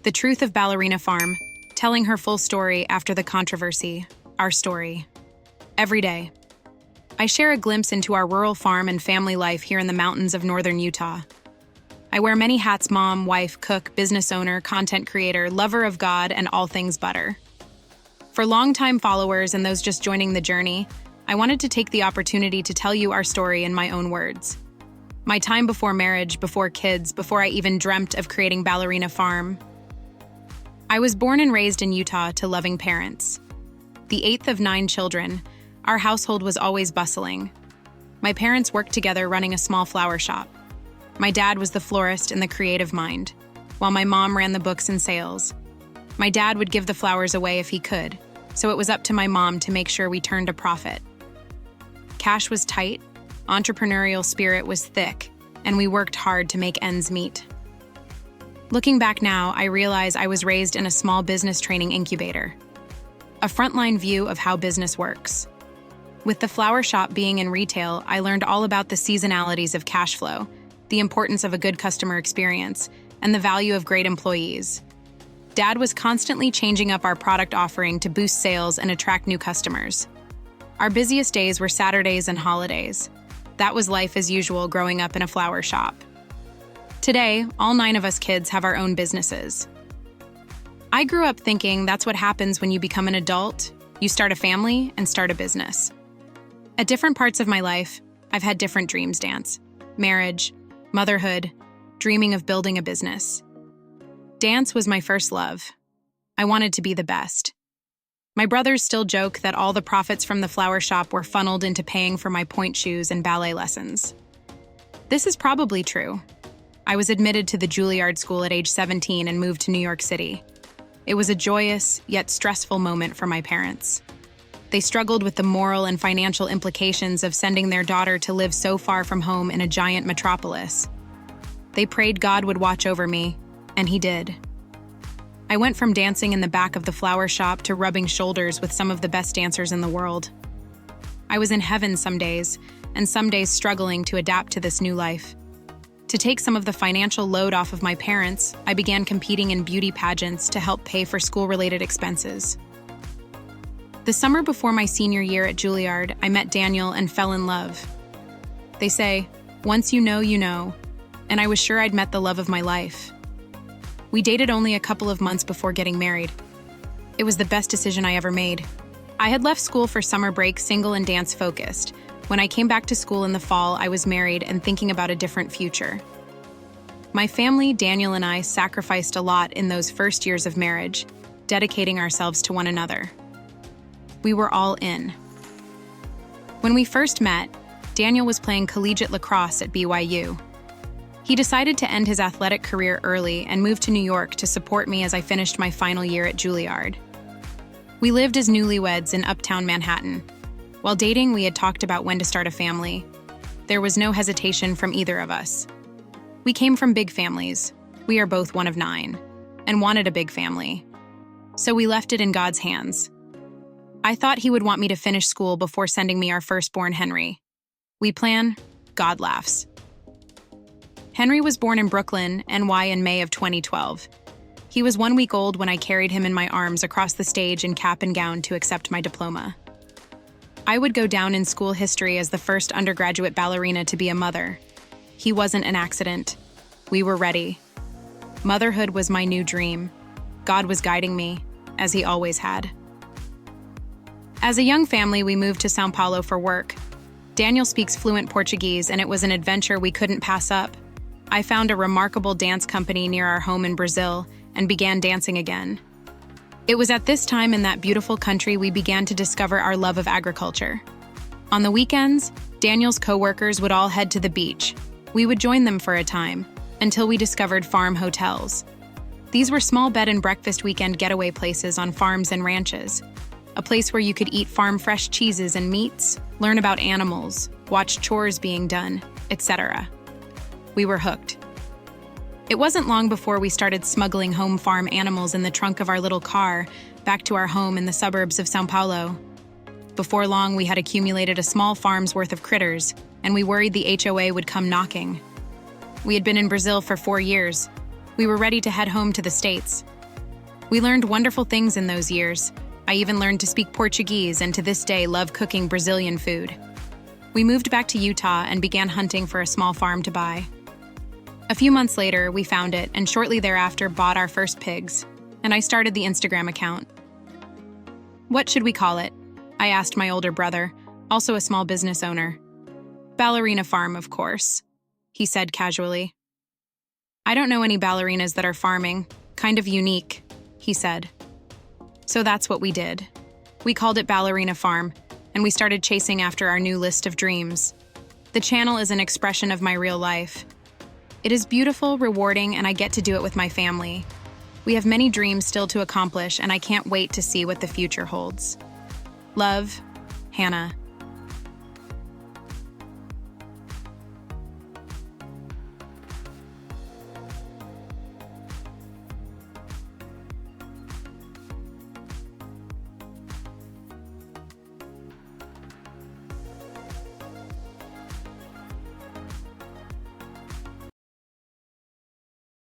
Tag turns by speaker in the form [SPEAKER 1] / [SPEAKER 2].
[SPEAKER 1] The truth of Ballerina Farm, telling her full story after the controversy, our story. Every day, I share a glimpse into our rural farm and family life here in the mountains of northern Utah. I wear many hats: mom, wife, cook, business owner, content creator, lover of God, and all things butter. For longtime followers and those just joining the journey, I wanted to take the opportunity to tell you our story in my own words. My time before marriage, before kids, before I even dreamt of creating Ballerina Farm. I was born and raised in Utah to loving parents. The eighth of 9 children, our household was always bustling. My parents worked together running a small flower shop. My dad was the florist and the creative mind, while my mom ran the books and sales. My dad would give the flowers away if he could, so it was up to my mom to make sure we turned a profit. Cash was tight, entrepreneurial spirit was thick, and we worked hard to make ends meet. Looking back now, I realize I was raised in a small business training incubator. A frontline view of how business works. With the flower shop being in retail, I learned all about the seasonalities of cash flow, the importance of a good customer experience, and the value of great employees. Dad was constantly changing up our product offering to boost sales and attract new customers. Our busiest days were Saturdays and holidays. That was life as usual growing up in a flower shop. Today, all 9 of us kids have our own businesses. I grew up thinking that's what happens when you become an adult. You start a family and start a business. At different parts of my life, I've had different dreams: dance, marriage, motherhood, dreaming of building a business. Dance was my first love. I wanted to be the best. My brothers still joke that all the profits from the flower shop were funneled into paying for my pointe shoes and ballet lessons. This is probably true. I was admitted to the Juilliard School at age 17 and moved to New York City. It was a joyous, yet stressful moment for my parents. They struggled with the moral and financial implications of sending their daughter to live so far from home in a giant metropolis. They prayed God would watch over me, and He did. I went from dancing in the back of the flower shop to rubbing shoulders with some of the best dancers in the world. I was in heaven some days, and some days struggling to adapt to this new life. To take some of the financial load off of my parents, I began competing in beauty pageants to help pay for school-related expenses. The summer before my senior year at Juilliard, I met Daniel and fell in love. They say, once you know, and I was sure I'd met the love of my life. We dated only a couple of months before getting married. It was the best decision I ever made. I had left school for summer break single and dance-focused. When I came back to school in the fall, I was married and thinking about a different future. My family, Daniel and I, sacrificed a lot in those first years of marriage, dedicating ourselves to one another. We were all in. When we first met, Daniel was playing collegiate lacrosse at BYU. He decided to end his athletic career early and moved to New York to support me as I finished my final year at Juilliard. We lived as newlyweds in uptown Manhattan. While dating, we had talked about when to start a family. There was no hesitation from either of us. We came from big families. We are both one of 9, and wanted a big family. So we left it in God's hands. I thought He would want me to finish school before sending me our firstborn, Henry. We plan, God laughs. Henry was born in Brooklyn, NY in May of 2012. He was 1 week old when I carried him in my arms across the stage in cap and gown to accept my diploma. I would go down in school history as the first undergraduate ballerina to be a mother. He wasn't an accident. We were ready. Motherhood was my new dream. God was guiding me, as He always had. As a young family, we moved to São Paulo for work. Daniel speaks fluent Portuguese, and it was an adventure we couldn't pass up. I found a remarkable dance company near our home in Brazil and began dancing again. It was at this time in that beautiful country we began to discover our love of agriculture. On the weekends, Daniel's co-workers would all head to the beach. We would join them for a time, until we discovered farm hotels. These were small bed and breakfast weekend getaway places on farms and ranches. A place where you could eat farm-fresh cheeses and meats, learn about animals, watch chores being done, etc. We were hooked. It wasn't long before we started smuggling home farm animals in the trunk of our little car back to our home in the suburbs of São Paulo. Before long, we had accumulated a small farm's worth of critters, and we worried the HOA would come knocking. We had been in Brazil for 4 years. We were ready to head home to the States, We learned wonderful things in those years. I even learned to speak Portuguese and to this day love cooking Brazilian food. We moved back to Utah and began hunting for a small farm to buy. A few months later, we found it and shortly thereafter bought our first pigs, and I started the Instagram account. What should we call it? I asked my older brother, also a small business owner. Ballerina Farm, of course, he said casually. I don't know any ballerinas that are farming, kind of unique, he said. So that's what we did. We called it Ballerina Farm, and we started chasing after our new list of dreams. The channel is an expression of my real life. It is beautiful, rewarding, and I get to do it with my family. We have many dreams still to accomplish, and I can't wait to see what the future holds. Love, Hannah.